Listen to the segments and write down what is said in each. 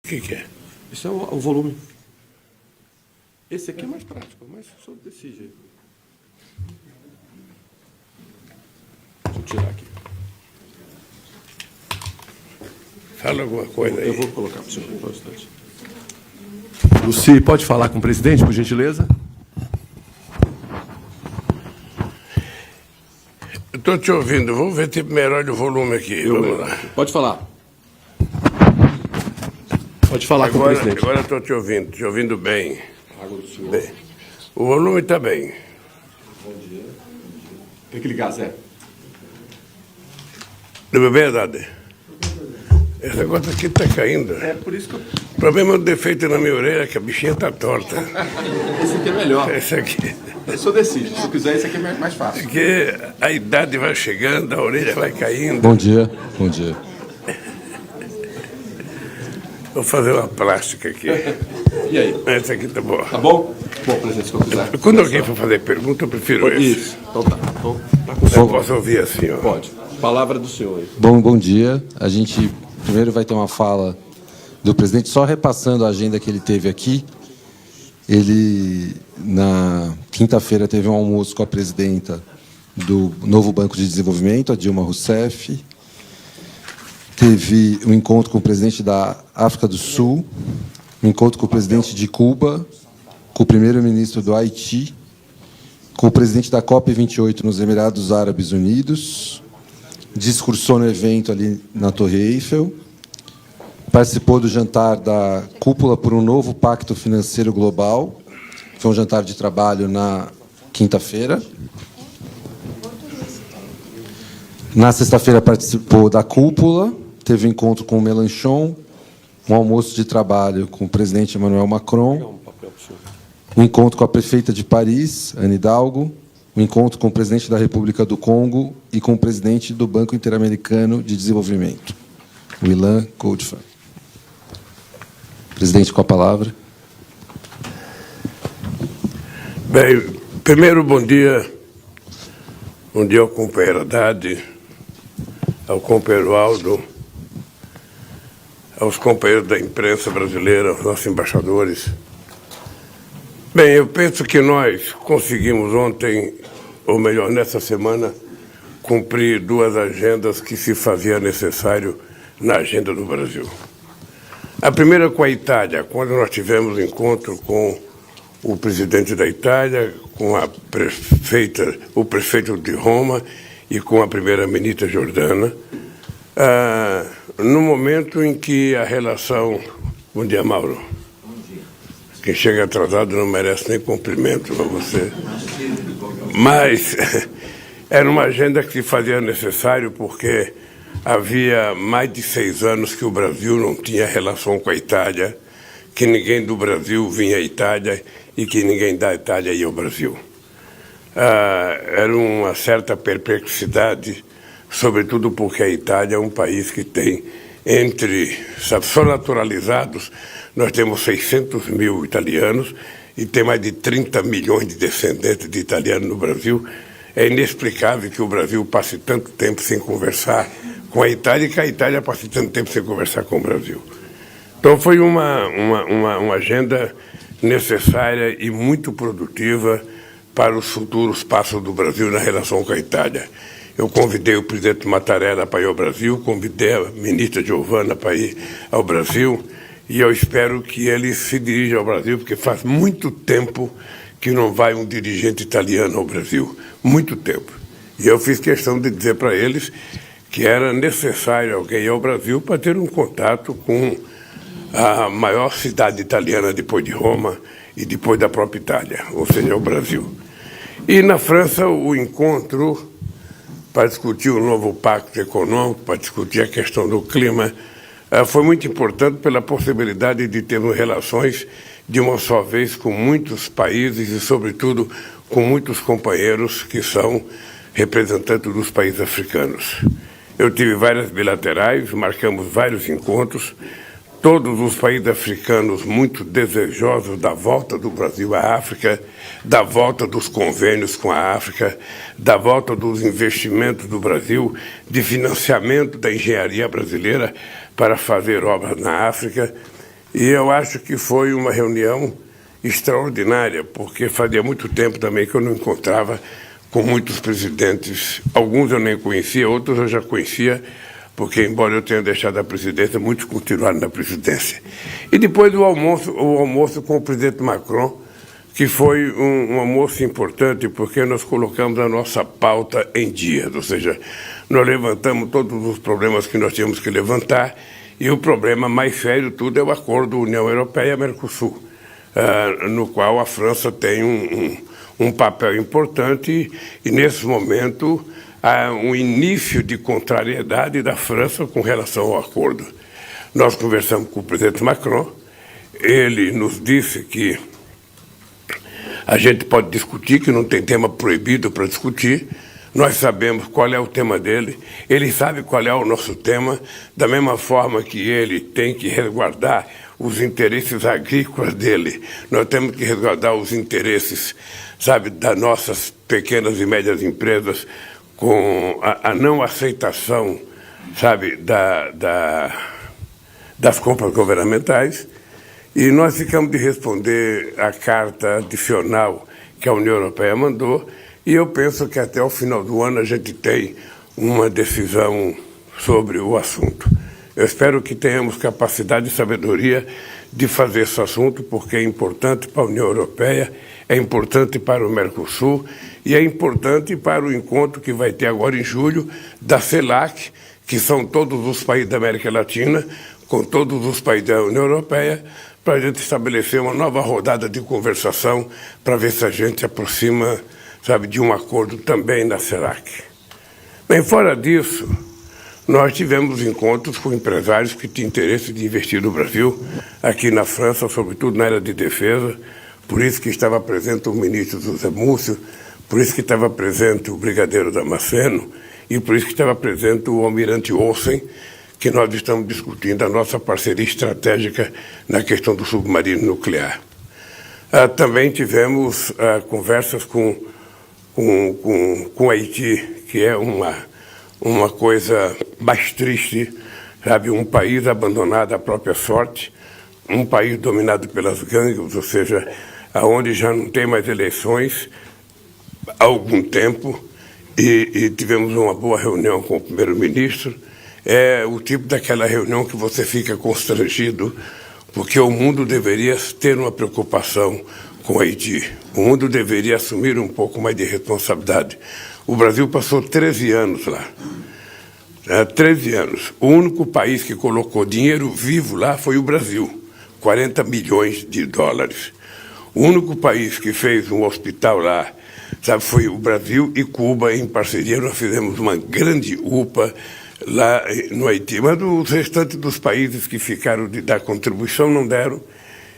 que é? Isso é o volume. Esse aqui é mais prático, mas só desse jeito. Deixa eu tirar aqui. Fala alguma coisa aí. Eu vou colocar para o senhor um instante. Luci, pode falar com o presidente, por gentileza? Estou te ouvindo. Vamos ver se melhora o volume aqui. Vamos lá. Pode falar. Pode falar com o presidente. Agora estou te ouvindo bem. Água do senhor. Bem. O volume está bem. Bom dia. Tem que ligar, Zé. Tudo bem, Dade? Esse negócio aqui está caindo. É por isso que eu... O problema do defeito na minha orelha é que a bichinha está torta. Esse aqui é melhor. Esse aqui. Eu sou decide. Se quiser, esse aqui é mais fácil. Porque a idade vai chegando, a orelha vai caindo. Bom dia. Bom dia. Vou fazer uma plástica aqui. E aí? Essa aqui tá boa. Tá bom? Bom, presidente, se eu quiser. Quando alguém for fazer pergunta, eu prefiro esse. Isso. Então tá. Então, tá com Eu posso ouvir assim, ó. Pode. Palavra do senhor aí. Bom dia. A gente primeiro vai ter uma fala do presidente, só repassando a agenda que ele teve aqui. Ele, na quinta-feira, teve um almoço com a presidenta do novo Banco de Desenvolvimento, a Dilma Rousseff. Teve um encontro com o presidente da África do Sul, um encontro com o presidente de Cuba, com o primeiro-ministro do Haiti, com o presidente da COP28 nos Emirados Árabes Unidos, discursou no evento ali na Torre Eiffel, participou do jantar da Cúpula por um Novo Pacto Financeiro Global, foi um jantar de trabalho na quinta-feira. Na sexta-feira participou da Cúpula, teve um encontro com o Mélenchon, um almoço de trabalho com o presidente Emmanuel Macron, um encontro com a prefeita de Paris, Anne Hidalgo, um encontro com o presidente da República do Congo e com o presidente do Banco Interamericano de Desenvolvimento, o Ilan Goldfarb. Presidente, com a palavra. Bem, primeiro, bom dia. Bom dia ao companheiro Haddad, ao companheiro Aldo, aos companheiros da imprensa brasileira, aos nossos embaixadores. Bem, eu penso que nós conseguimos ontem, ou melhor, nessa semana, cumprir duas agendas que se fazia necessário na agenda do Brasil. A primeira com a Itália, quando nós tivemos encontro com o presidente da Itália, com a prefeita, o prefeito de Roma e com a primeira-ministra Jordana, no momento em que a relação... Bom dia, Mauro. Quem chega atrasado não merece nem cumprimento para você. Mas era uma agenda que se fazia necessário porque havia mais de 6 anos que o Brasil não tinha relação com a Itália, que ninguém do Brasil vinha à Itália e que ninguém da Itália ia ao Brasil. Era uma certa perplexidade, sobretudo porque a Itália é um país que tem, só naturalizados, nós temos 600 mil italianos e tem mais de 30 milhões de descendentes de italianos no Brasil. É inexplicável que o Brasil passe tanto tempo sem conversar com a Itália e que a Itália passe tanto tempo sem conversar com o Brasil. Então foi uma agenda necessária e muito produtiva para os futuros passos do Brasil na relação com a Itália. Eu convidei o presidente Mattarella para ir ao Brasil, convidei a ministra Giovanna para ir ao Brasil, e eu espero que ele se dirija ao Brasil, porque faz muito tempo que não vai um dirigente italiano ao Brasil, muito tempo. E eu fiz questão de dizer para eles que era necessário alguém ir ao Brasil para ter um contato com a maior cidade italiana depois de Roma e depois da própria Itália, ou seja, o Brasil. E na França, o encontro para discutir o novo pacto econômico, para discutir a questão do clima, foi muito importante pela possibilidade de termos relações de uma só vez com muitos países e, sobretudo, com muitos companheiros que são representantes dos países africanos. Eu tive várias bilaterais, marcamos vários encontros, todos os países africanos muito desejosos da volta do Brasil à África, da volta dos convênios com a África, da volta dos investimentos do Brasil, de financiamento da engenharia brasileira para fazer obras na África. E eu acho que foi uma reunião extraordinária, porque fazia muito tempo também que eu não encontrava com muitos presidentes. Alguns eu nem conhecia, outros eu já conhecia, porque, embora eu tenha deixado a presidência, muitos continuaram na presidência. E depois o almoço com o presidente Macron, que foi um almoço importante, porque nós colocamos a nossa pauta em dias, ou seja, nós levantamos todos os problemas que nós tínhamos que levantar, e o problema mais sério tudo é o acordo União Europeia-Mercosul, no qual a França tem um papel importante, e nesse momento há um início de contrariedade da França com relação ao acordo. Nós conversamos com o presidente Macron, ele nos disse que a gente pode discutir, que não tem tema proibido para discutir, nós sabemos qual é o tema dele, ele sabe qual é o nosso tema, da mesma forma que ele tem que resguardar os interesses agrícolas dele, nós temos que resguardar os interesses, sabe, das nossas pequenas e médias empresas, com a não aceitação, sabe, das compras governamentais. E nós ficamos de responder a carta adicional que a União Europeia mandou, e eu penso que até o final do ano a gente tem uma decisão sobre o assunto. Eu espero que tenhamos capacidade e sabedoria de fazer esse assunto, porque é importante para a União Europeia, é importante para o Mercosul e é importante para o encontro que vai ter agora em julho da CELAC, que são todos os países da América Latina, com todos os países da União Europeia, para a gente estabelecer uma nova rodada de conversação para ver se a gente aproxima, sabe, de um acordo também na CELAC. Bem, fora disso, nós tivemos encontros com empresários que tinham interesse de investir no Brasil, aqui na França, sobretudo na área de defesa, por isso que estava presente o ministro José Múcio, por isso que estava presente o brigadeiro Damasceno e por isso que estava presente o almirante Olsen, que nós estamos discutindo a nossa parceria estratégica na questão do submarino nuclear. Também tivemos conversas com Haiti, que é uma coisa mais triste, sabe, um país abandonado à própria sorte, um país dominado pelas gangues, ou seja, aonde já não tem mais eleições há algum tempo, e tivemos uma boa reunião com o primeiro-ministro. É o tipo daquela reunião que você fica constrangido, porque o mundo deveria ter uma preocupação com Haiti. O mundo deveria assumir um pouco mais de responsabilidade. O Brasil passou 13 anos lá. 13 anos. O único país que colocou dinheiro vivo lá foi o Brasil, 40 milhões de dólares. O único país que fez um hospital lá, sabe, foi o Brasil e Cuba, em parceria. Nós fizemos uma grande UPA lá no Haiti, mas os restantes dos países que ficaram de dar contribuição não deram,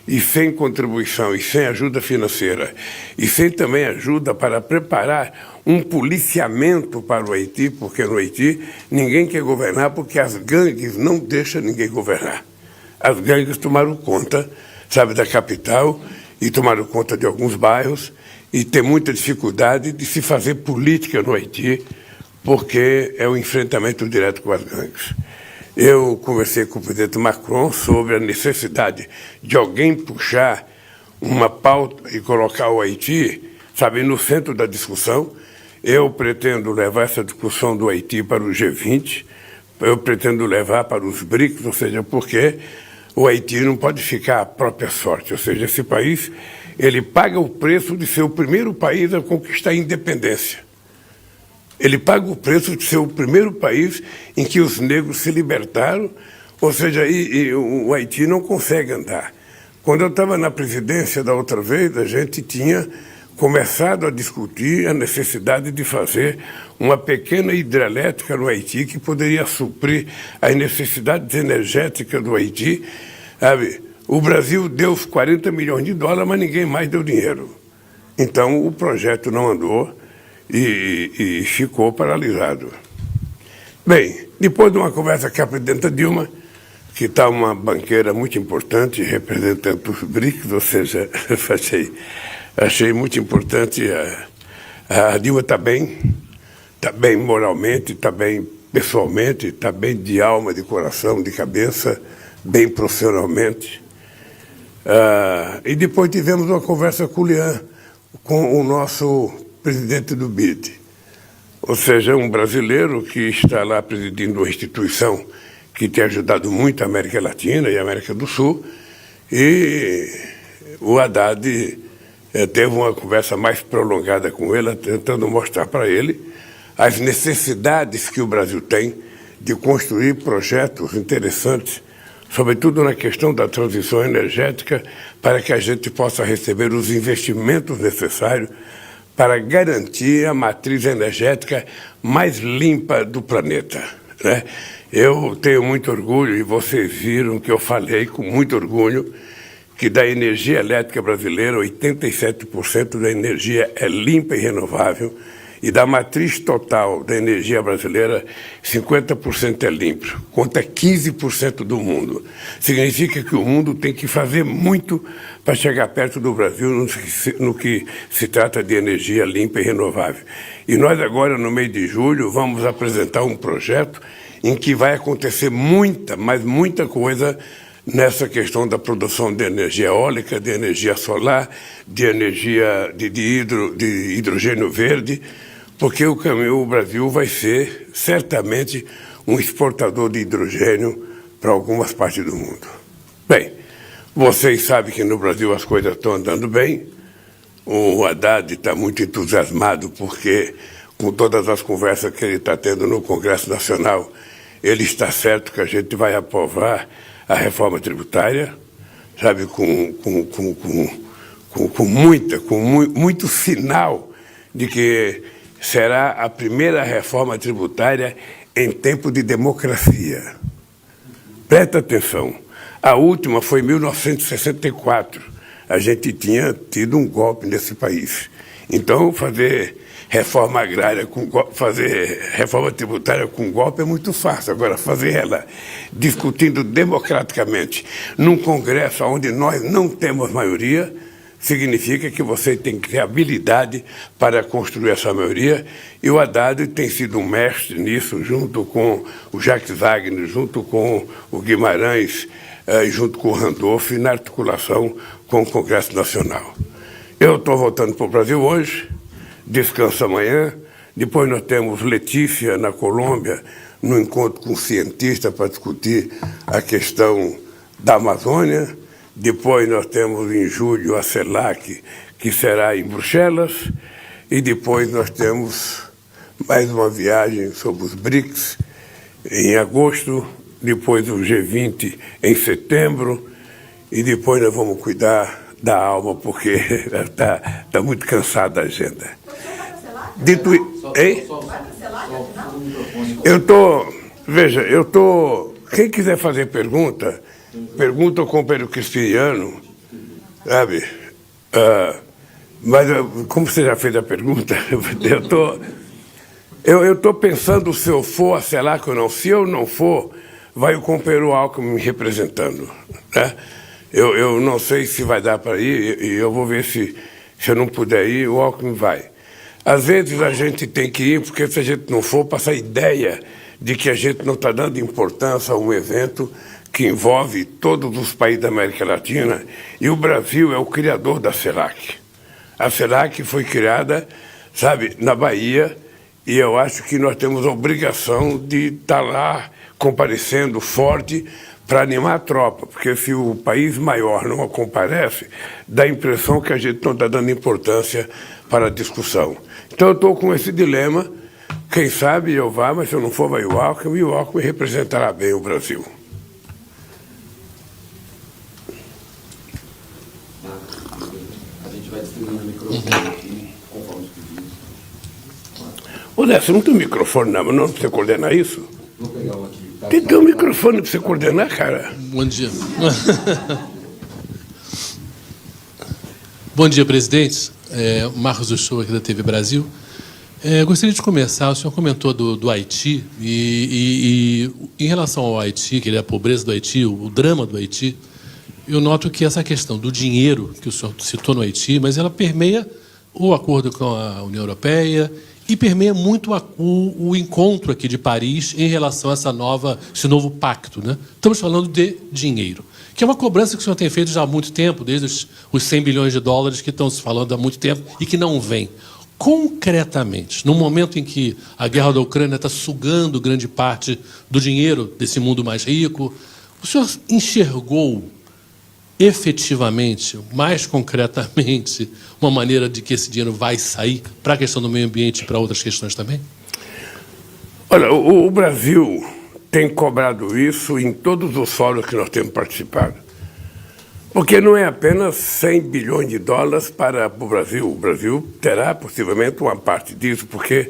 e sem contribuição, e sem ajuda financeira, e sem também ajuda para preparar um policiamento para o Haiti, porque no Haiti ninguém quer governar, porque as gangues não deixam ninguém governar. As gangues tomaram conta, sabe, da capital, e tomaram conta de alguns bairros, e tem muita dificuldade de se fazer política no Haiti, porque é o enfrentamento direto com as gangues. Eu conversei com o presidente Macron sobre a necessidade de alguém puxar uma pauta e colocar o Haiti, sabe, no centro da discussão. Eu pretendo levar essa discussão do Haiti para o G20, eu pretendo levar para os BRICS, ou seja, porque o Haiti não pode ficar à própria sorte, ou seja, esse país ele paga o preço de ser o primeiro país a conquistar a independência. Ele paga o preço de ser o primeiro país em que os negros se libertaram, ou seja, o Haiti não consegue andar. Quando eu estava na presidência da outra vez, a gente tinha começado a discutir a necessidade de fazer uma pequena hidrelétrica no Haiti que poderia suprir as necessidades energéticas do Haiti. Sabe? O Brasil deu os 40 milhões de dólares, mas ninguém mais deu dinheiro. Então, o projeto não andou e ficou paralisado. Bem, depois de uma conversa com a presidenta Dilma, que está uma banqueira muito importante, representando os BRICS, ou seja, achei muito importante. A Dilma está bem moralmente, está bem pessoalmente, está bem de alma, de coração, de cabeça, bem profissionalmente. E depois tivemos uma conversa com o Lian, com o nosso presidente do BID. Ou seja, um brasileiro que está lá presidindo uma instituição que tem ajudado muito a América Latina e a América do Sul, e o Haddad teve uma conversa mais prolongada com ele, tentando mostrar para ele as necessidades que o Brasil tem de construir projetos interessantes, sobretudo na questão da transição energética, para que a gente possa receber os investimentos necessários para garantir a matriz energética mais limpa do planeta, né? Eu tenho muito orgulho, e vocês viram que eu falei com muito orgulho, que da energia elétrica brasileira, 87% da energia é limpa e renovável, e da matriz total da energia brasileira, 50% é limpo, conta 15% do mundo. Significa que o mundo tem que fazer muito para chegar perto do Brasil no que se trata de energia limpa e renovável. E nós agora, no mês de julho, vamos apresentar um projeto em que vai acontecer muita, mas muita coisa nessa questão da produção de energia eólica, de energia solar, de energia de hidrogênio verde, porque o Brasil vai ser, certamente, um exportador de hidrogênio para algumas partes do mundo. Bem, vocês sabem que no Brasil as coisas estão andando bem. O Haddad está muito entusiasmado porque, com todas as conversas que ele está tendo no Congresso Nacional, ele está certo que a gente vai aprovar a reforma tributária, sabe, com muito sinal de que será a primeira reforma tributária em tempo de democracia. Presta atenção, a última foi em 1964. A gente tinha tido um golpe nesse país. Então, fazer reforma agrária, fazer reforma tributária com golpe é muito fácil. Agora, fazer ela discutindo democraticamente num Congresso onde nós não temos maioria, significa que você tem que ter habilidade para construir essa maioria, e o Haddad tem sido um mestre nisso, junto com o Jacques Wagner, junto com o Guimarães, junto com o Randolph, na articulação com o Congresso Nacional. Eu estou voltando para o Brasil hoje, descanso amanhã, depois nós temos Letícia, na Colômbia, no encontro com um cientista para discutir a questão da Amazônia. Depois nós temos em julho a CELAC, que será em Bruxelas, e depois nós temos mais uma viagem sobre os BRICS em agosto, depois o G20 em setembro, e depois nós vamos cuidar da alma, porque está muito cansada a agenda. Dito isso, hein? Quem quiser fazer pergunta ao companheiro Cristiano, sabe? Mas, como você já fez a pergunta, eu estou pensando se eu for a CELAC ou não. Se eu não for, vai o companheiro Alckmin me representando, né? Eu não sei se vai dar para ir, e eu vou ver se eu não puder ir, o Alckmin vai. Às vezes a gente tem que ir, porque se a gente não for, passa a ideia de que a gente não está dando importância a um evento que envolve todos os países da América Latina, e o Brasil é o criador da CELAC. A CELAC foi criada, sabe, na Bahia, e eu acho que nós temos a obrigação de estar lá comparecendo forte para animar a tropa, porque se o país maior não comparece, dá a impressão que a gente não está dando importância para a discussão. Então eu estou com esse dilema, quem sabe eu vá, mas se eu não for, vai o Alckmin, e o Alckmin representará bem o Brasil. A gente vai distribuindo o microfone aqui, conforme os pedidos. Ô, Décio, não tem um microfone na mão, não, para você coordenar isso? Vou pegar um aqui. Tem que ter um microfone para você coordenar, cara. Bom dia. Bom dia, presidente. Marcos Uchoa, aqui da TV Brasil. Gostaria de começar, o senhor comentou do Haiti, e em relação ao Haiti, que é a pobreza do Haiti, o drama do Haiti, eu noto que essa questão do dinheiro que o senhor citou no Haiti, mas ela permeia o acordo com a União Europeia e permeia muito o encontro aqui de Paris em relação a esse novo pacto, né? Estamos falando de dinheiro. que é uma cobrança que o senhor tem feito já há muito tempo, desde os 100 bilhões de dólares que estão se falando há muito tempo e que não vem. Concretamente, no momento em que a guerra da Ucrânia está sugando grande parte do dinheiro desse mundo mais rico, o senhor enxergou efetivamente, mais concretamente, uma maneira de que esse dinheiro vai sair para a questão do meio ambiente e para outras questões também? Olha, o Brasil tem cobrado isso em todos os fóruns que nós temos participado. Porque não é apenas 100 bilhões de dólares para o Brasil. O Brasil terá possivelmente uma parte disso, porque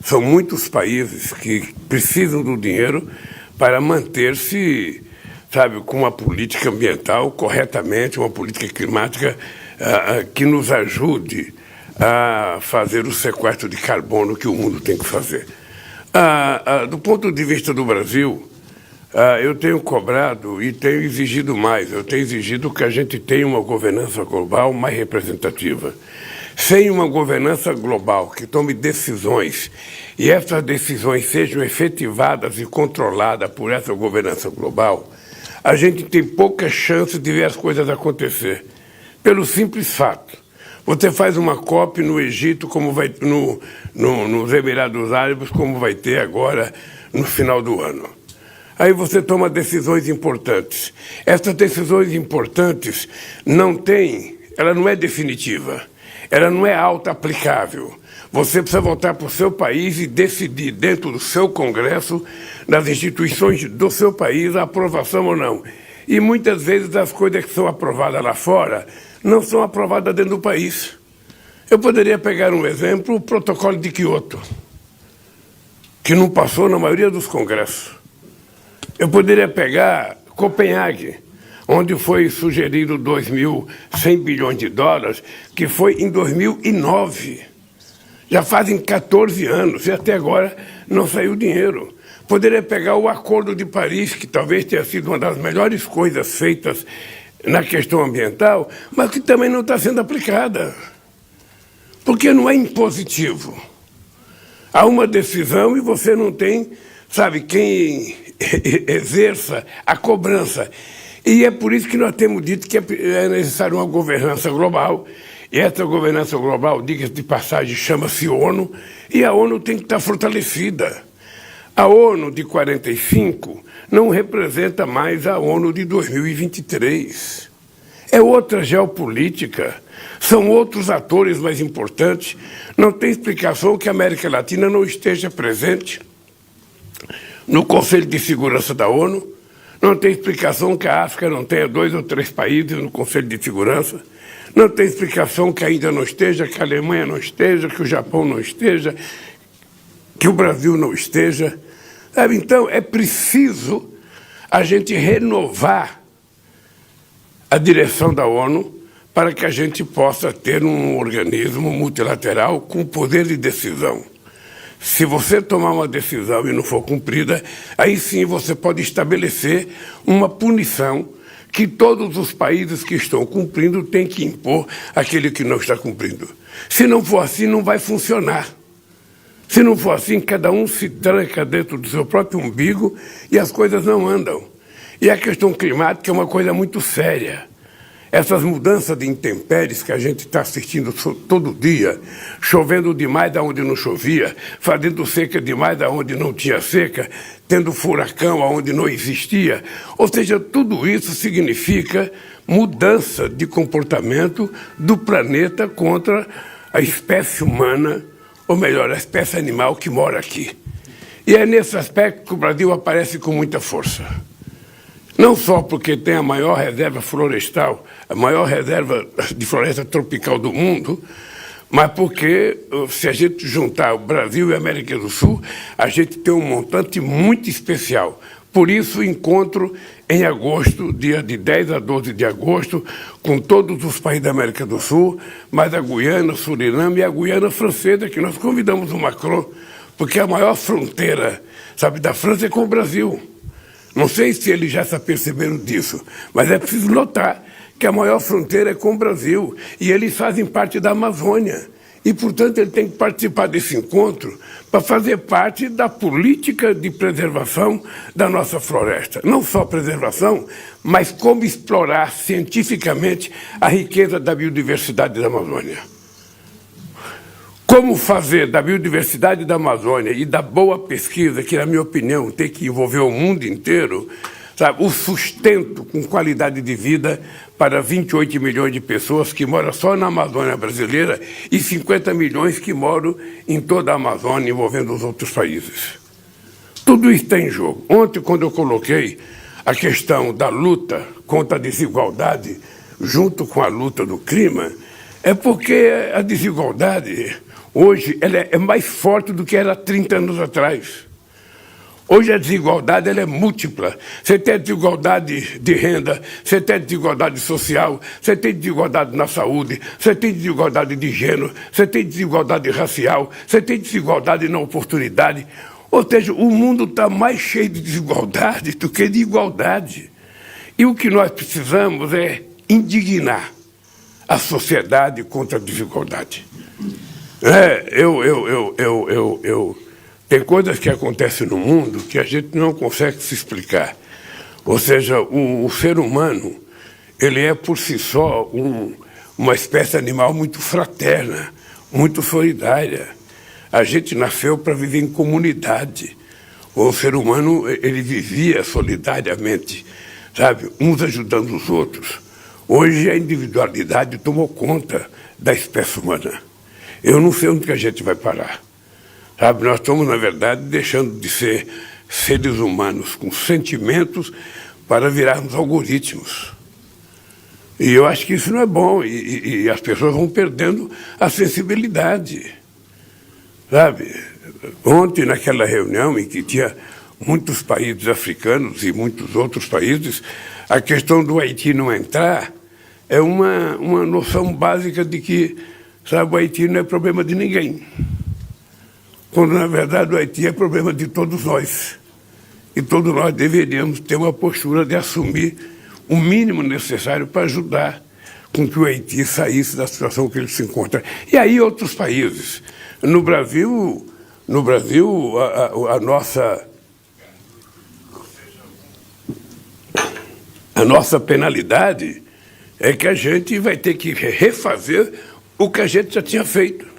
são muitos países que precisam do dinheiro para manter-se, sabe, com uma política ambiental corretamente, uma política climática que nos ajude a fazer o sequestro de carbono que o mundo tem que fazer. Do ponto de vista do Brasil, eu tenho cobrado e tenho exigido mais. Eu tenho exigido que a gente tenha uma governança global mais representativa. Sem uma governança global que tome decisões e essas decisões sejam efetivadas e controladas por essa governança global, a gente tem pouca chance de ver as coisas acontecer. Pelo simples fato. Você faz uma COP no Egito, como vai nos Emirados Árabes, como vai ter agora no final do ano. Aí você toma decisões importantes. Essas decisões importantes ela não é definitiva, ela não é auto-aplicável. Você precisa voltar para o seu país e decidir dentro do seu Congresso, nas instituições do seu país, a aprovação ou não. E muitas vezes as coisas que são aprovadas lá fora não são aprovadas dentro do país. Eu poderia pegar um exemplo, o Protocolo de Kyoto, que não passou na maioria dos congressos. Eu poderia pegar Copenhague, onde foi sugerido 2.100 bilhões de dólares, que foi em 2009. Já fazem 14 anos e até agora não saiu dinheiro. Poderia pegar o Acordo de Paris, que talvez tenha sido uma das melhores coisas feitas na questão ambiental, mas que também não está sendo aplicada. Porque não é impositivo. Há uma decisão e você não tem, sabe, quem exerça a cobrança. E é por isso que nós temos dito que é necessário uma governança global. E essa governança global, diga-se de passagem, chama-se ONU, e a ONU tem que estar fortalecida. A ONU de 45 não representa mais a ONU de 2023. É outra geopolítica, são outros atores mais importantes. Não tem explicação que a América Latina não esteja presente no Conselho de Segurança da ONU. Não tem explicação que a África não tenha 2 ou 3 países no Conselho de Segurança. Não tem explicação que a Índia não esteja, que a Alemanha não esteja, que o Japão não esteja, que o Brasil não esteja. Sabe? Então, é preciso a gente renovar a direção da ONU para que a gente possa ter um organismo multilateral com poder de decisão. Se você tomar uma decisão e não for cumprida, aí sim você pode estabelecer uma punição que todos os países que estão cumprindo têm que impor àquele que não está cumprindo. Se não for assim, não vai funcionar. Se não for assim, cada um se tranca dentro do seu próprio umbigo e as coisas não andam. E a questão climática é uma coisa muito séria. Essas mudanças de intempéries que a gente está assistindo todo dia, chovendo demais onde não chovia, fazendo seca demais onde não tinha seca, tendo furacão onde não existia. Ou seja, tudo isso significa mudança de comportamento do planeta contra a espécie humana, ou melhor, a espécie animal que mora aqui. E é nesse aspecto que o Brasil aparece com muita força. Não só porque tem a maior reserva florestal, a maior reserva de floresta tropical do mundo, mas porque, se a gente juntar o Brasil e a América do Sul, a gente tem um montante muito especial. Por isso, o encontro em agosto, dia de 10 a 12 de agosto, com todos os países da América do Sul, mais a Guiana, Suriname e a Guiana Francesa, que nós convidamos o Macron, porque a maior fronteira, sabe, da França é com o Brasil. Não sei se eles já se aperceberam disso, mas é preciso notar que a maior fronteira é com o Brasil e eles fazem parte da Amazônia. E, portanto, ele tem que participar desse encontro para fazer parte da política de preservação da nossa floresta. Não só preservação, mas como explorar cientificamente a riqueza da biodiversidade da Amazônia. Como fazer da biodiversidade da Amazônia e da boa pesquisa, que, na minha opinião, tem que envolver o mundo inteiro, sabe, o sustento com qualidade de vida para 28 milhões de pessoas que moram só na Amazônia brasileira e 50 milhões que moram em toda a Amazônia, envolvendo os outros países. Tudo isso está em jogo. Ontem, quando eu coloquei a questão da luta contra a desigualdade junto com a luta do clima, é porque a desigualdade, hoje, ela é mais forte do que era 30 anos atrás. Hoje a desigualdade ela é múltipla. Você tem desigualdade de renda, você tem desigualdade social, você tem desigualdade na saúde, você tem desigualdade de gênero, você tem desigualdade racial, você tem desigualdade na oportunidade. Ou seja, o mundo está mais cheio de desigualdade do que de igualdade. E o que nós precisamos é indignar a sociedade contra a desigualdade. Tem coisas que acontecem no mundo que a gente não consegue se explicar. Ou seja, o ser humano, ele é por si só uma espécie animal muito fraterna, muito solidária. A gente nasceu para viver em comunidade. O ser humano, ele vivia solidariamente, sabe? Uns ajudando os outros. Hoje a individualidade tomou conta da espécie humana. Eu não sei onde que a gente vai parar. Sabe, nós estamos, na verdade, deixando de ser seres humanos com sentimentos para virarmos algoritmos. E eu acho que isso não é bom, e as pessoas vão perdendo a sensibilidade. Sabe, ontem, naquela reunião em que tinha muitos países africanos e muitos outros países, a questão do Haiti não entrar é uma noção básica de que, sabe, o Haiti não é problema de ninguém. Quando, na verdade, o Haiti é problema de todos nós. E todos nós deveríamos ter uma postura de assumir o mínimo necessário para ajudar com que o Haiti saísse da situação que ele se encontra. E aí outros países. No Brasil a nossa penalidade é que a gente vai ter que refazer o que a gente já tinha feito.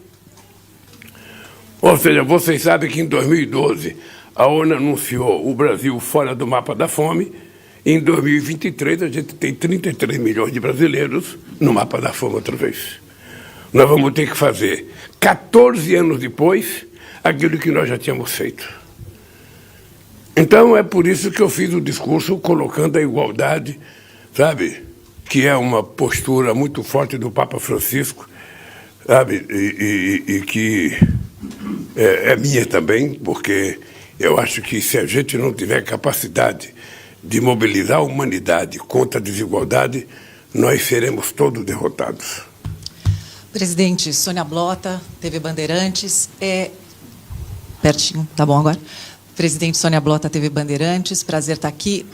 Ou seja, vocês sabem que em 2012 a ONU anunciou o Brasil fora do mapa da fome. Em 2023 a gente tem 33 milhões de brasileiros no mapa da fome outra vez. Nós vamos ter que fazer, 14 anos depois, aquilo que nós já tínhamos feito. Então é por isso que eu fiz o discurso colocando a igualdade, sabe, que é uma postura muito forte do Papa Francisco, sabe, e que é minha também, porque eu acho que se a gente não tiver capacidade de mobilizar a humanidade contra a desigualdade, nós seremos todos derrotados. Presidente, Sônia Blota, TV Bandeirantes. Pertinho, tá bom agora? Presidente Sônia Blota, TV Bandeirantes, prazer estar aqui.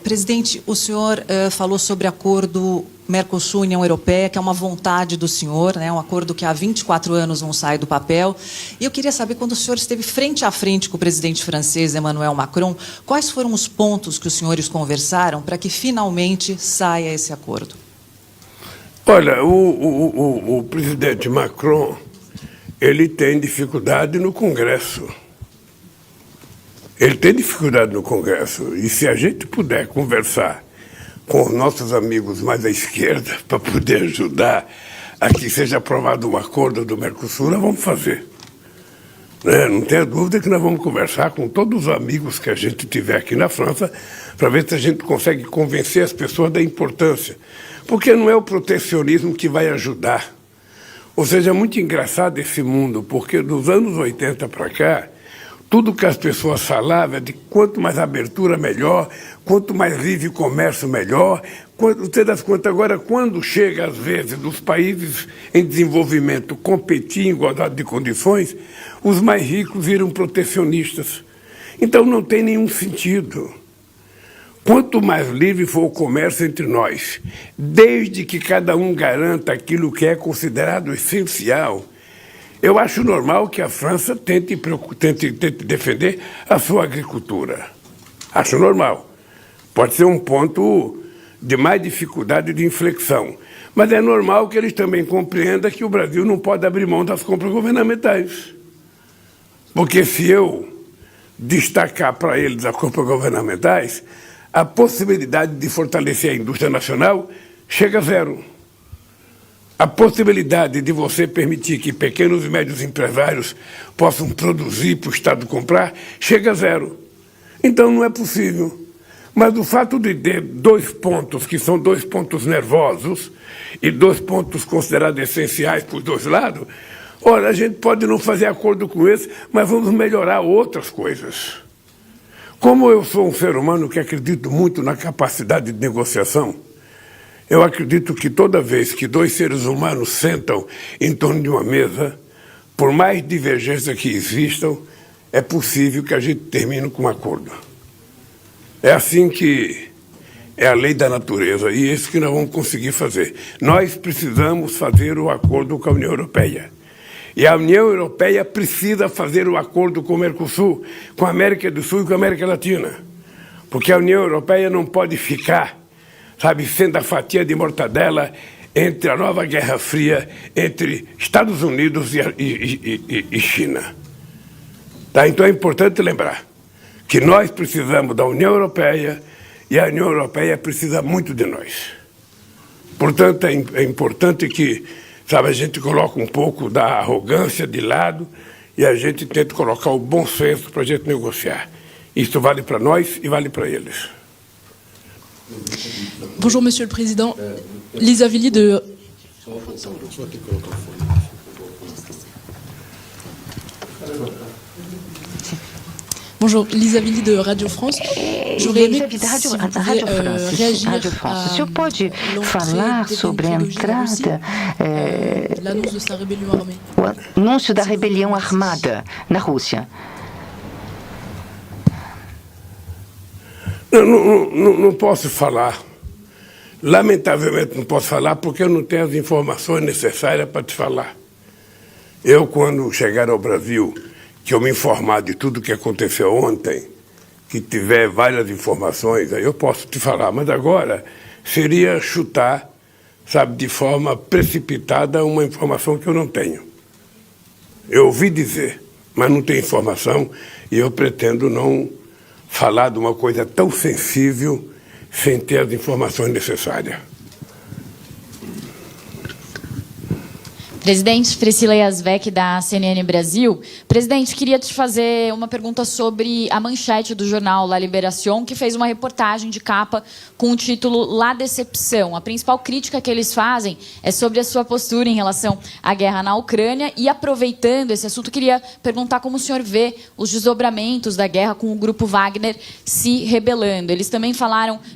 Presidente, o senhor falou sobre acordo Mercosul-União Europeia, que é uma vontade do senhor, né, um acordo que há 24 anos não sai do papel. E eu queria saber, quando o senhor esteve frente a frente com o presidente francês, Emmanuel Macron, quais foram os pontos que os senhores conversaram para que finalmente saia esse acordo? Olha, o presidente Macron, ele tem dificuldade no Congresso. Ele tem dificuldade no Congresso. E se a gente puder conversar com os nossos amigos mais à esquerda para poder ajudar a que seja aprovado um acordo do Mercosul, nós vamos fazer. Não tenha dúvida que nós vamos conversar com todos os amigos que a gente tiver aqui na França para ver se a gente consegue convencer as pessoas da importância. Porque não é o protecionismo que vai ajudar. Ou seja, é muito engraçado esse mundo, porque dos anos 80 para cá, tudo que as pessoas falavam é de quanto mais abertura, melhor, quanto mais livre comércio, melhor. Você das contas, agora, quando chega, às vezes, dos países em desenvolvimento competir em igualdade de condições, os mais ricos viram protecionistas. Então, não tem nenhum sentido. Quanto mais livre for o comércio entre nós, desde que cada um garanta aquilo que é considerado essencial, Eu acho normal que a França tente defender a sua agricultura. Acho normal. Pode ser um ponto de mais dificuldade de inflexão. Mas é normal que eles também compreendam que o Brasil não pode abrir mão das compras governamentais. Porque se eu destacar para eles as compras governamentais, a possibilidade de fortalecer a indústria nacional chega a zero. A possibilidade de você permitir que pequenos e médios empresários possam produzir para o Estado comprar chega a zero. Então não é possível. Mas o fato de ter 2 pontos, que são 2 pontos nervosos, e 2 pontos considerados essenciais por 2 lados, olha, a gente pode não fazer acordo com esse, mas vamos melhorar outras coisas. Como eu sou um ser humano que acredito muito na capacidade de negociação, eu acredito que toda vez que 2 seres humanos sentam em torno de uma mesa, por mais divergência que existam, é possível que a gente termine com um acordo. É assim que é a lei da natureza, e é isso que nós vamos conseguir fazer. Nós precisamos fazer o acordo com a União Europeia. E a União Europeia precisa fazer o acordo com o Mercosul, com a América do Sul e com a América Latina. Porque a União Europeia não pode ficar, sabe, sendo a fatia de mortadela entre a nova Guerra Fria, entre Estados Unidos e China. Tá? Então é importante lembrar que nós precisamos da União Europeia e a União Europeia precisa muito de nós. Portanto, é importante que, sabe, a gente coloque um pouco da arrogância de lado e a gente tente colocar o bom senso para a gente negociar. Isso vale para nós e vale para eles. Bonjour Monsieur le Président. Lisa Villy de... Bonjour, Lisa Villy de Radio France. J'aurais aimé si vous pouviez réagir O senhor pode falar sobre a entrada, l'annonce de sa rébellion armée. o anúncio da rebelião armada na Rússia? Não posso falar. Lamentavelmente não posso falar porque eu não tenho as informações necessárias para te falar. Eu, quando chegar ao Brasil, que eu me informar de tudo que aconteceu ontem, que tiver várias informações, aí eu posso te falar. Mas agora seria chutar, sabe, de forma precipitada uma informação que eu não tenho. Eu ouvi dizer, mas não tenho informação e eu pretendo não falar de uma coisa tão sensível sem ter as informações necessárias. Presidente, Priscila Yazbek, da CNN Brasil. Presidente, queria te fazer uma pergunta sobre a manchete do jornal La Liberación, que fez uma reportagem de capa com o título La Decepção. A principal crítica que eles fazem é sobre a sua postura em relação à guerra na Ucrânia. E, aproveitando esse assunto, queria perguntar como o senhor vê os desdobramentos da guerra com o grupo Wagner se rebelando. Eles também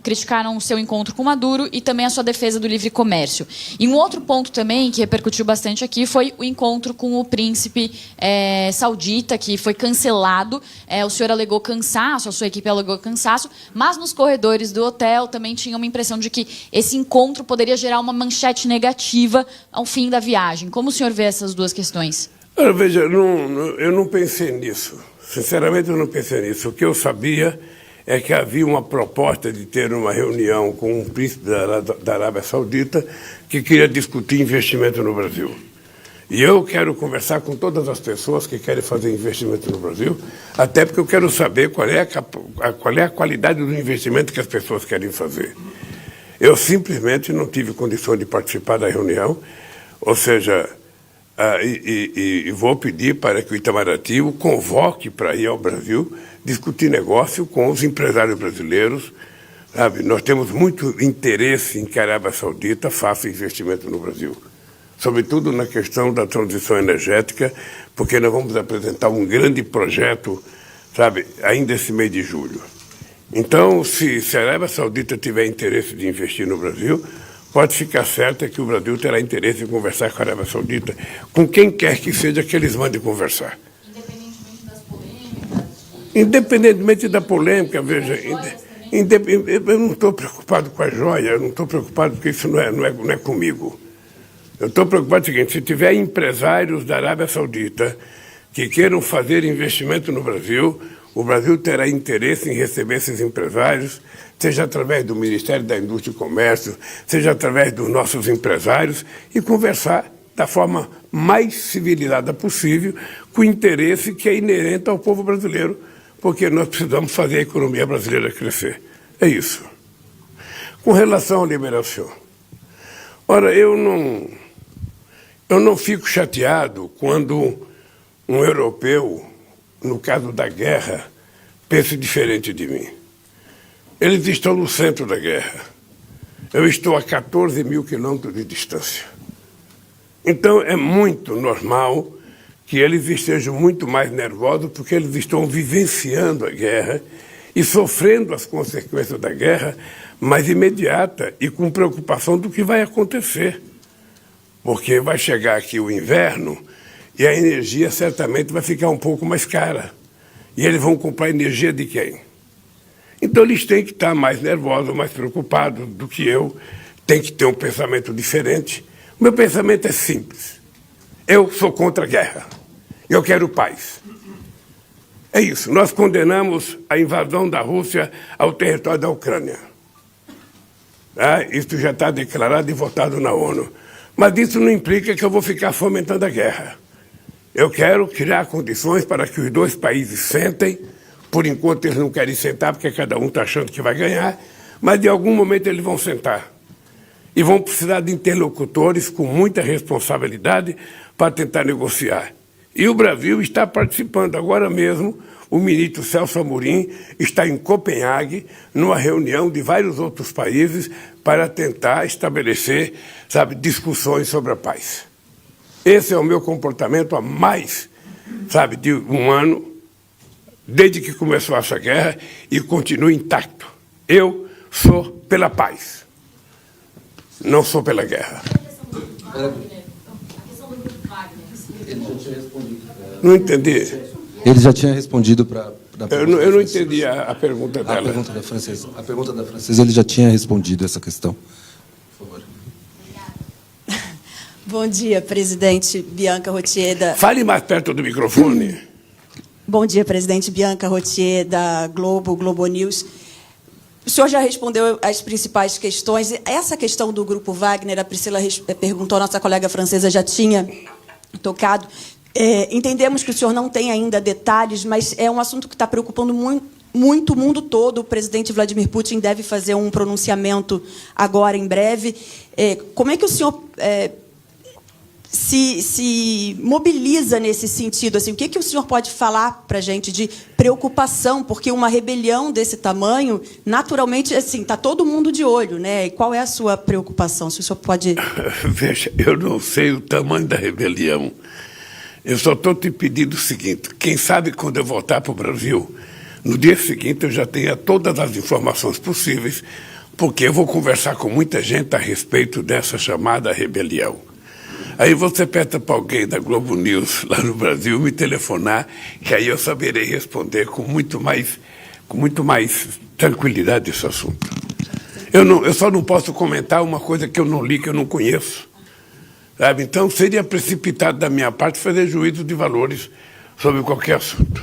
criticaram o seu encontro com Maduro e também a sua defesa do livre comércio. E um outro ponto também que repercutiu bastante aqui foi o encontro com o príncipe saudita, que foi cancelado. O senhor alegou cansaço, a sua equipe alegou cansaço, mas nos corredores do hotel também tinha uma impressão de que esse encontro poderia gerar uma manchete negativa ao fim da viagem. Como o senhor vê essas duas questões? Veja, eu não pensei nisso. Sinceramente, eu não pensei nisso. O que eu sabia é que havia uma proposta de ter uma reunião com um príncipe da Arábia Saudita que queria discutir investimento no Brasil. E eu quero conversar com todas as pessoas que querem fazer investimento no Brasil, até porque eu quero saber qual é a qualidade do investimento que as pessoas querem fazer. Eu simplesmente não tive condição de participar da reunião, ou seja, e vou pedir para que o Itamaraty o convoque para ir ao Brasil discutir negócio com os empresários brasileiros. Sabe? Nós temos muito interesse em que a Arábia Saudita faça investimento no Brasil, sobretudo na questão da transição energética, porque nós vamos apresentar um grande projeto, sabe, ainda esse mês de julho. Então, se a Arábia Saudita tiver interesse de investir no Brasil, pode ficar certa que o Brasil terá interesse em conversar com a Arábia Saudita, com quem quer que seja que eles mandem conversar. Independentemente das polêmicas? Independentemente da polêmica, veja, eu não estou preocupado com a joia, eu não estou preocupado porque isso não é comigo. Eu estou preocupado com o seguinte: se tiver empresários da Arábia Saudita que queiram fazer investimento no Brasil, o Brasil terá interesse em receber esses empresários, seja através do Ministério da Indústria e Comércio, seja através dos nossos empresários, e conversar da forma mais civilizada possível, com o interesse que é inerente ao povo brasileiro, porque nós precisamos fazer a economia brasileira crescer. É isso. Com relação à liberação, ora, eu não fico chateado quando um europeu, no caso da guerra, pensa diferente de mim. Eles estão no centro da guerra. Eu estou a 14 mil quilômetros de distância. Então, é muito normal que eles estejam muito mais nervosos, porque eles estão vivenciando a guerra e sofrendo as consequências da guerra mais imediata e com preocupação do que vai acontecer. Porque vai chegar aqui o inverno e a energia certamente vai ficar um pouco mais cara. E eles vão comprar energia de quem? Então eles têm que estar mais nervosos, mais preocupados do que eu, têm que ter um pensamento diferente. O meu pensamento é simples. Eu sou contra a guerra. Eu quero paz. É isso. Nós condenamos a invasão da Rússia ao território da Ucrânia. Isso já está declarado e votado na ONU. Mas isso não implica que eu vou ficar fomentando a guerra. Eu quero criar condições para que os dois países sentem. Por enquanto eles não querem sentar, porque cada um está achando que vai ganhar, mas de algum momento eles vão sentar. E vão precisar de interlocutores com muita responsabilidade para tentar negociar. E o Brasil está participando. Agora mesmo, o ministro Celso Amorim está em Copenhague, numa reunião de vários outros países, para tentar estabelecer, discussões sobre a paz. Esse é o meu comportamento há mais, de um ano, desde que começou essa guerra, e continua intacto. Eu sou pela paz, não sou pela guerra. Ele já tinha respondido. Não entendi. Ele já tinha respondido para eu não entendi a pergunta dela. A pergunta da francesa, ele já tinha respondido essa questão. Por favor. Bom dia, presidente Bianca Rottier. Fale mais perto do microfone. Bom dia, presidente Bianca Rottier, da Globo News. O senhor já respondeu as principais questões. Essa questão do Grupo Wagner, a Priscila perguntou, a nossa colega francesa já tinha tocado. Entendemos que o senhor não tem ainda detalhes, mas é um assunto que está preocupando muito o mundo todo. O presidente Vladimir Putin deve fazer um pronunciamento agora, em breve. Como é que o senhor se mobiliza nesse sentido? Assim, o que o senhor pode falar para a gente de preocupação? Porque uma rebelião desse tamanho, naturalmente, está todo mundo de olho, né? E qual é a sua preocupação? Se o senhor pode... Veja, eu não sei o tamanho da rebelião. Eu só estou te pedindo o seguinte: quem sabe quando eu voltar para o Brasil, no dia seguinte eu já tenha todas as informações possíveis, porque eu vou conversar com muita gente a respeito dessa chamada rebelião. Aí você pede para alguém da Globo News, lá no Brasil, me telefonar, que aí eu saberei responder com muito mais tranquilidade esse assunto. Eu só não posso comentar uma coisa que eu não li, que eu não conheço. Então, seria precipitado da minha parte fazer juízo de valores sobre qualquer assunto.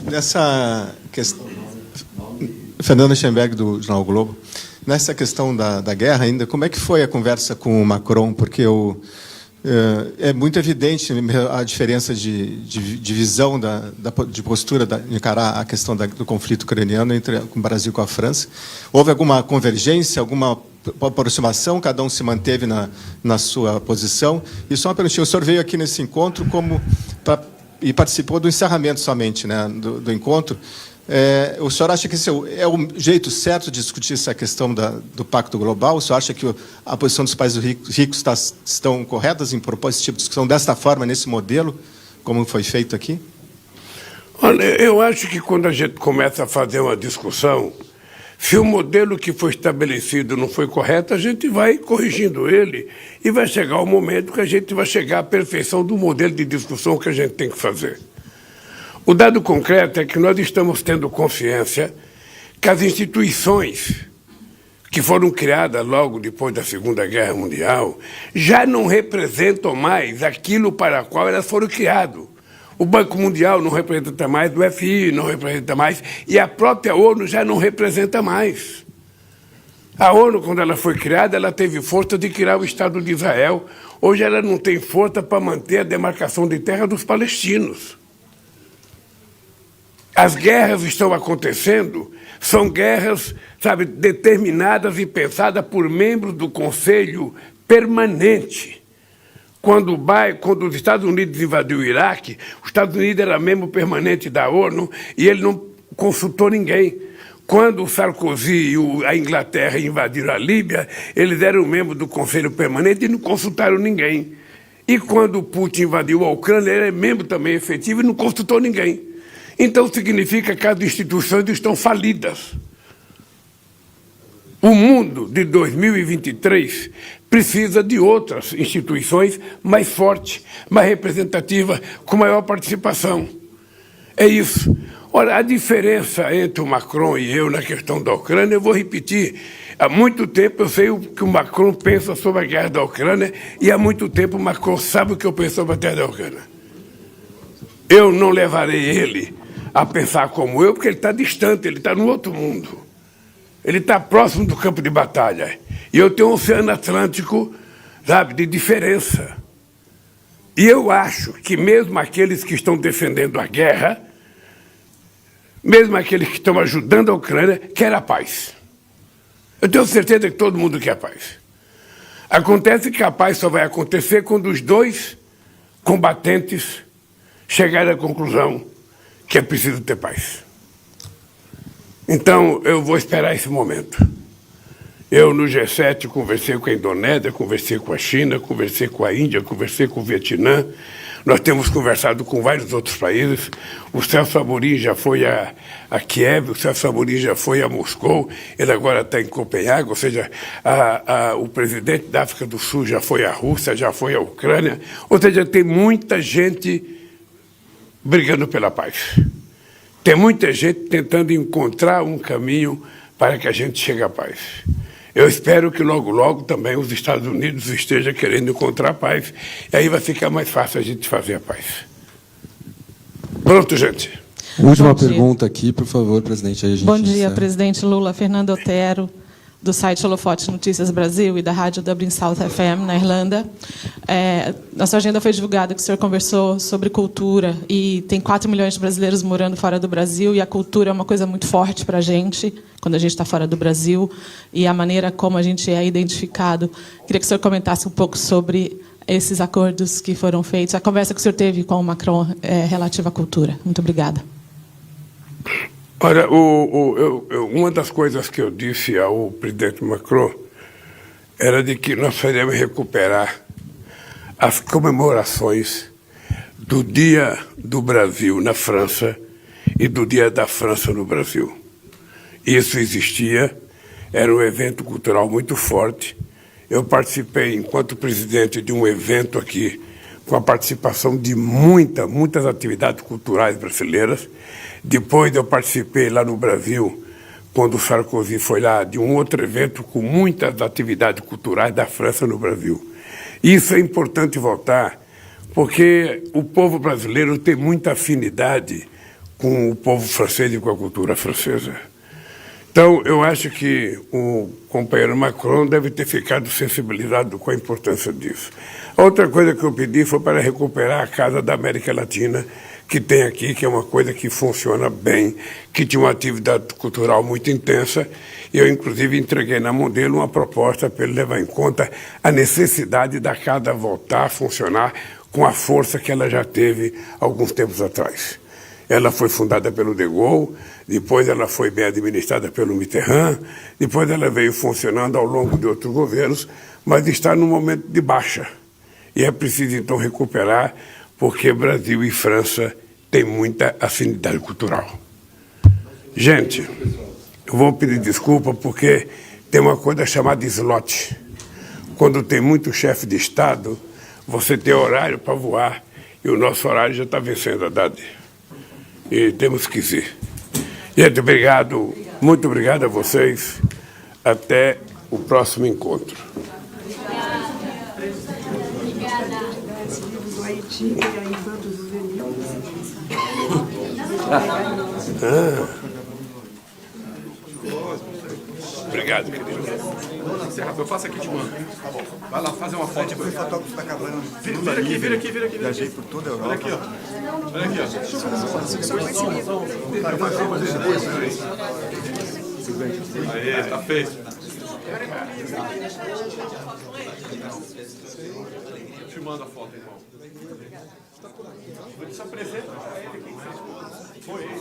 Nessa questão... Fernando Schemberg, do Jornal Globo. Nessa questão da guerra ainda, como é que foi a conversa com o Macron? Porque é muito evidente a diferença de visão, de postura de encarar a questão do conflito ucraniano entre o Brasil com a França. Houve alguma convergência, alguma aproximação? Cada um se manteve na sua posição? E só uma perguntinha: o senhor veio aqui nesse encontro e participou do encerramento somente, né, do encontro. O senhor acha que esse é o jeito certo de discutir essa questão do Pacto Global? O senhor acha que a posição dos países ricos estão corretas em propor esse tipo de discussão desta forma, nesse modelo, como foi feito aqui? Olha, eu acho que quando a gente começa a fazer uma discussão, se o modelo que foi estabelecido não foi correto, a gente vai corrigindo ele e vai chegar o momento que a gente vai chegar à perfeição do modelo de discussão que a gente tem que fazer. O dado concreto é que nós estamos tendo consciência que as instituições que foram criadas logo depois da Segunda Guerra Mundial já não representam mais aquilo para o qual elas foram criadas. O Banco Mundial não representa mais, o FMI não representa mais, e a própria ONU já não representa mais. A ONU, quando ela foi criada, ela teve força de criar o Estado de Israel. Hoje ela não tem força para manter a demarcação de terra dos palestinos. As guerras estão acontecendo, são guerras, sabe, determinadas e pensadas por membros do Conselho Permanente. Quando os Estados Unidos invadiu o Iraque, os Estados Unidos era membro permanente da ONU e ele não consultou ninguém. Quando o Sarkozy e a Inglaterra invadiram a Líbia, eles eram membros do Conselho Permanente e não consultaram ninguém. E quando o Putin invadiu a Ucrânia, ele é membro também efetivo e não consultou ninguém. Então significa que as instituições estão falidas. O mundo de 2023 precisa de outras instituições mais fortes, mais representativas, com maior participação. É isso. Ora, a diferença entre o Macron e eu na questão da Ucrânia, eu vou repetir. Há muito tempo eu sei o que o Macron pensa sobre a guerra da Ucrânia e há muito tempo o Macron sabe o que eu penso sobre a guerra da Ucrânia. Eu não levarei ele a pensar como eu, porque ele está distante, ele está no outro mundo. Ele está próximo do campo de batalha. E eu tenho um oceano Atlântico, sabe, de diferença. E eu acho que mesmo aqueles que estão defendendo a guerra, mesmo aqueles que estão ajudando a Ucrânia, querem a paz. Eu tenho certeza que todo mundo quer a paz. Acontece que a paz só vai acontecer quando os dois combatentes chegarem à conclusão que é preciso ter paz. Então, eu vou esperar esse momento. Eu, no G7, conversei com a Indonésia, conversei com a China, conversei com a Índia, conversei com o Vietnã. Nós temos conversado com vários outros países. O Celso Amorim já foi a Kiev, o Celso Amorim já foi a Moscou, ele agora está em Copenhague, ou seja, o presidente da África do Sul já foi à Rússia, já foi à Ucrânia. Ou seja, tem muita gente brigando pela paz. Tem muita gente tentando encontrar um caminho para que a gente chegue à paz. Eu espero que logo, logo também os Estados Unidos estejam querendo encontrar a paz, e aí vai ficar mais fácil a gente fazer a paz. Pronto, gente. Última pergunta aqui, por favor, presidente. Aí a gente Bom dia, encerra. presidente Lula. Fernando Otero, do site Holofote Notícias Brasil e da rádio Dublin South FM, na Irlanda. Na sua agenda foi divulgado que o senhor conversou sobre cultura e tem 4 milhões de brasileiros morando fora do Brasil e a cultura é uma coisa muito forte para a gente, quando a gente está fora do Brasil, e a maneira como a gente é identificado. Queria que o senhor comentasse um pouco sobre esses acordos que foram feitos, a conversa que o senhor teve com o Macron relativa à cultura. Muito obrigada. Olha, uma das coisas que eu disse ao presidente Macron era de que nós queríamos recuperar as comemorações do Dia do Brasil na França e do Dia da França no Brasil. Isso existia, era um evento cultural muito forte. Eu participei, enquanto presidente, de um evento aqui, com a participação de muitas atividades culturais brasileiras. Depois eu participei lá no Brasil, quando o Sarkozy foi lá, de um outro evento com muitas atividades culturais da França no Brasil. Isso é importante voltar, porque o povo brasileiro tem muita afinidade com o povo francês e com a cultura francesa. Então, eu acho que o companheiro Macron deve ter ficado sensibilizado com a importância disso. Outra coisa que eu pedi foi para recuperar a Casa da América Latina, que tem aqui, que é uma coisa que funciona bem, que tinha uma atividade cultural muito intensa. Eu, inclusive, entreguei na mão dele uma proposta para ele levar em conta a necessidade da casa voltar a funcionar com a força que ela já teve alguns tempos atrás. Ela foi fundada pelo De Gaulle, depois ela foi bem administrada pelo Mitterrand, depois ela veio funcionando ao longo de outros governos, mas está num momento de baixa. E é preciso, então, recuperar, porque Brasil e França têm muita afinidade cultural. Gente, eu vou pedir desculpa porque tem uma coisa chamada slot. Quando tem muito chefe de Estado, você tem horário para voar, e o nosso horário já está vencendo a idade. E temos que ir. Gente, obrigado. Muito obrigado a vocês. Até o próximo encontro. Obrigado, querido. Eu faço aqui, te mando. Tá bom. Vai lá fazer uma foto. O fotógrafo está acabando. Vira aqui. Viajei por toda a Europa. Olha aqui, ó. Aê, tá feito. Eu te mando a foto, irmão. Se apresenta pra ele aqui. Foi ele.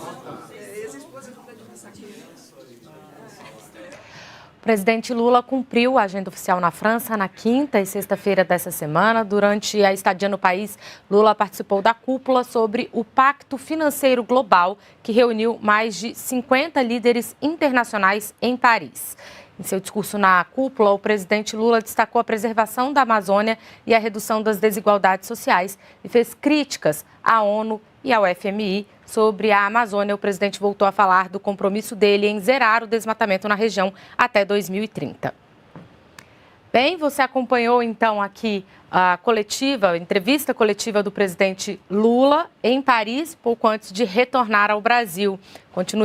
O presidente Lula cumpriu a agenda oficial na França na quinta e sexta-feira dessa semana. Durante a estadia no país, Lula participou da cúpula sobre o Pacto Financeiro Global, que reuniu mais de 50 líderes internacionais em Paris. Em seu discurso na cúpula, o presidente Lula destacou a preservação da Amazônia e a redução das desigualdades sociais e fez críticas à ONU e ao FMI. Sobre a Amazônia, o presidente voltou a falar do compromisso dele em zerar o desmatamento na região até 2030. Bem, você acompanhou então aqui a entrevista coletiva do presidente Lula em Paris, pouco antes de retornar ao Brasil. Continue